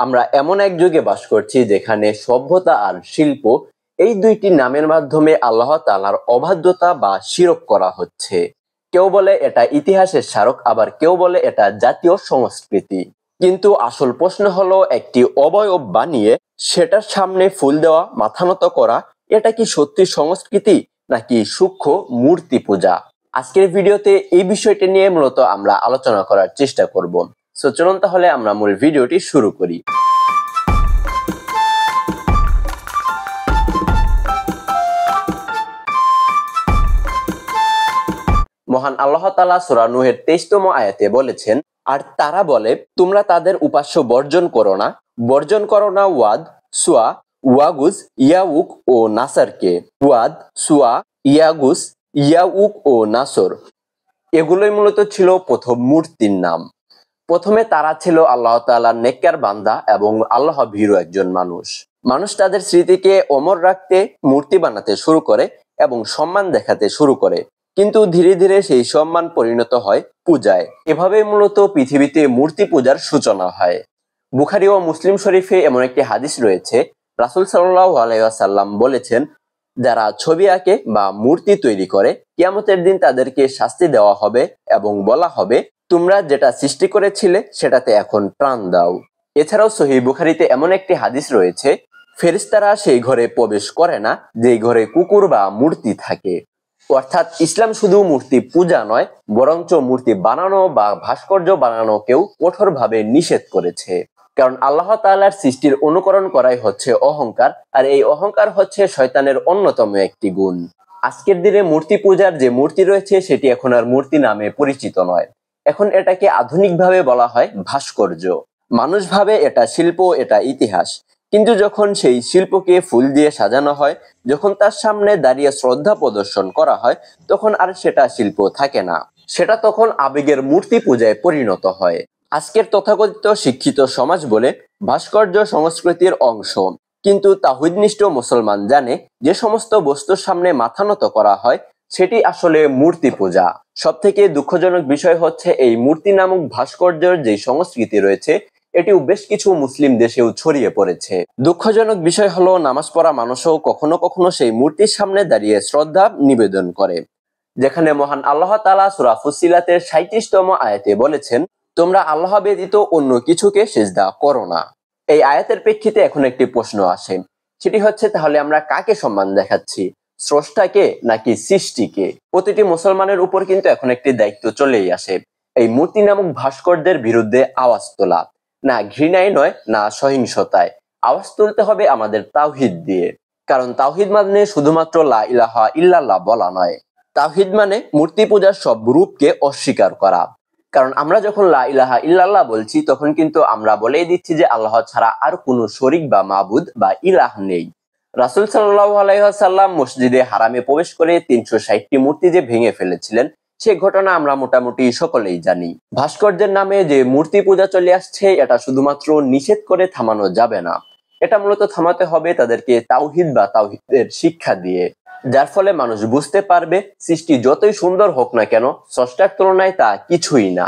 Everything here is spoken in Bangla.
আমরা এমন এক যুগে বাস করছি যেখানে সভ্যতা আর শিল্প এই দুইটি নামের মাধ্যমে আল্লাহ তাআলার অবাধ্যতা বা শিরক করা হচ্ছে। কেউ বলে এটা ইতিহাসের স্মারক, আবার কেউ বলে এটা জাতীয় সংস্কৃতি। কিন্তু আসল প্রশ্ন হলো, একটি অবয়ব বানিয়ে সেটার সামনে ফুল দেওয়া, মাথা নত করা, এটা কি সত্যি সংস্কৃতি নাকি সূক্ষ্ম মূর্তি পূজা? আজকের ভিডিওতে এই বিষয়টি নিয়ে মূলত আমরা আলোচনা করার চেষ্টা করব। সো চলুন তাহলে আমরা মূল ভিডিওটি শুরু করি। মহান আল্লাহ তাআলা সূরা নূহের 23তম আয়াতে বলেছেন, আর তারা বলে, তোমরা তাদের উপাস্য বর্জন করো না ওয়াদ, সুয়া, ওয়াগুজ, ইয়াউক ও নাসারকে। ওয়াদ, সুয়া, ইয়াগুজ, ইয়াউক ও নাসর এগুলোই মূলত ছিল প্রথম মূর্তির নাম। প্রথমে তারা ছিল আল্লাহ তাআলার নেককার বান্দা এবং আল্লাহ ভীরু একজন মানুষ তাদের স্মৃতিকে অমর রাখতে মূর্তি বানাতে শুরু করে এবং সম্মান দেখাতে শুরু করে। কিন্তু ধীরে ধীরে সেই সম্মান পরিণত হয় পূজায়। এভাবেই মূলত পৃথিবীতে মূর্তি পূজার সূচনা হয়। বুখারী ও মুসলিম শরীফে এমন একটি হাদিস রয়েছে, রাসূল সাল্লাল্লাহু আলাইহি ওয়াসাল্লাম বলেছেন, যারা ছবি আঁকে বা মূর্তি তৈরি করে, কিয়ামতের দিন তাদেরকে শাস্তি দেওয়া হবে এবং বলা হবে, তোমরা যেটা সৃষ্টি করেছিলে সেটাতে এখন প্রাণ দাও। এছাড়াও সহিহ বুখারীতে এমন একটি হাদিস রয়েছে, ফেরেশতারা সেই ঘরে প্রবেশ করে না যেই ঘরে কুকুর বা মূর্তি থাকে। অর্থাৎ ইসলাম শুধু মূর্তি পূজা নয়, বরঞ্চ মূর্তি বানানো বা ভাস্কর্য বানানোকেও কঠোরভাবে নিষেধ করেছে। কারণ আল্লাহ তাআলার সৃষ্টির অনুকরণ করাই হচ্ছে অহংকার, আর এই অহংকার হচ্ছে শয়তানের অন্যতম একটি গুণ। আজকের দিনে মূর্তি পূজার যে মূর্তি রয়েছে সেটি এখন আর মূর্তি নামে পরিচিত নয়। এখন এটাকে আধুনিকভাবে বলা হয় ভাস্কর্য। মানুষ ভাবে এটা শিল্প, এটা ইতিহাস। কিন্তু যখন সেই শিল্পকে ফুল দিয়ে সাজানো হয়, যখন তার সামনে দাঁড়িয়ে শ্রদ্ধা প্রদর্শন করা হয়, তখন আর সেটা শিল্প থাকে না, সেটা তখন আবেগের মূর্তি পূজায় পরিণত হয়। আজকের তথাকথিত শিক্ষিত সমাজ বলে ভাস্কর্য সংস্কৃতির অংশ, কিন্তু তাওহীদনিষ্ঠ মুসলমান জানে যে সমস্ত বস্তুর সামনে মাথা নত করা হয় সেটি আসলে মূর্তি পূজা। সব থেকে দুঃখজনক বিষয় হচ্ছে, এই মূর্তি নামক ভাস্কর্যের যে সংস্কৃতি রয়েছে এটিও বেশ কিছু মুসলিম দেশেও ছড়িয়ে পড়েছে। দুঃখজনক বিষয় হলো, নামাজ পড়া মানুষও কখনো কখনো সেই মূর্তির সামনে দাঁড়িয়ে শ্রদ্ধা নিবেদন করে। যেখানে মহান আল্লাহ তাআলা সূরা ফুসিলাতের 37তম আয়াতে বলেছেন, তোমরা আল্লাহ ব্যতীত অন্য কিছুকে সিজদা করো না। এই আয়াতের প্রেক্ষিতে এখন একটি প্রশ্ন আসে, সেটি হচ্ছে, তাহলে আমরা কাকে সম্মান দেখাচ্ছি, স্রষ্টাকে নাকি সৃষ্টিকে? প্রতিটি মুসলমানের উপর কিন্তু এখন একটি দায়িত্ব চলেই আসে, এই মূর্তি নামক ভাস্কর্যের বিরুদ্ধে আওয়াজ তোলা। না ঘৃণায় নয়, না সহিংসতায়, আওয়াজ তুলতে হবে আমাদের তাওহীদ দিয়ে। কারণ তাওহীদ মানে শুধুমাত্র লা ইলাহা ইল্লাল্লাহ বলা নয়, তাওহীদ মানে মূর্তি পূজার সব রূপকে অস্বীকার করা। কারণ আমরা যখন লা ইলাহা ইল্লাল্লাহ বলছি, তখন কিন্তু আমরা বলেই দিচ্ছি যে আল্লাহ ছাড়া আর কোনো শরীক বা মাবুদ বা ইলাহ নেই। রাসূল সাল্লাল্লাহু আলাইহি ওয়াসাল্লাম মসজিদে হারামে প্রবেশ করে 360টি মূর্তি যে ভেঙে ফেলেছিলেন, সে ঘটনা আমরা মোটামুটি সকলেই জানি। ভাস্কর্যের নামে যে মূর্তি পূজা চলে আসছে, এটা শুধুমাত্র নিষেধ করে থামানো যাবে না, এটা মূলত থামাতে হবে তাদেরকে তাওহীদ বা তাওহীদের শিক্ষা দিয়ে, যার ফলে মানুষ বুঝতে পারবে সৃষ্টি যতই সুন্দর হোক না কেন, স্রষ্টার তুলনায় তা কিছুই না।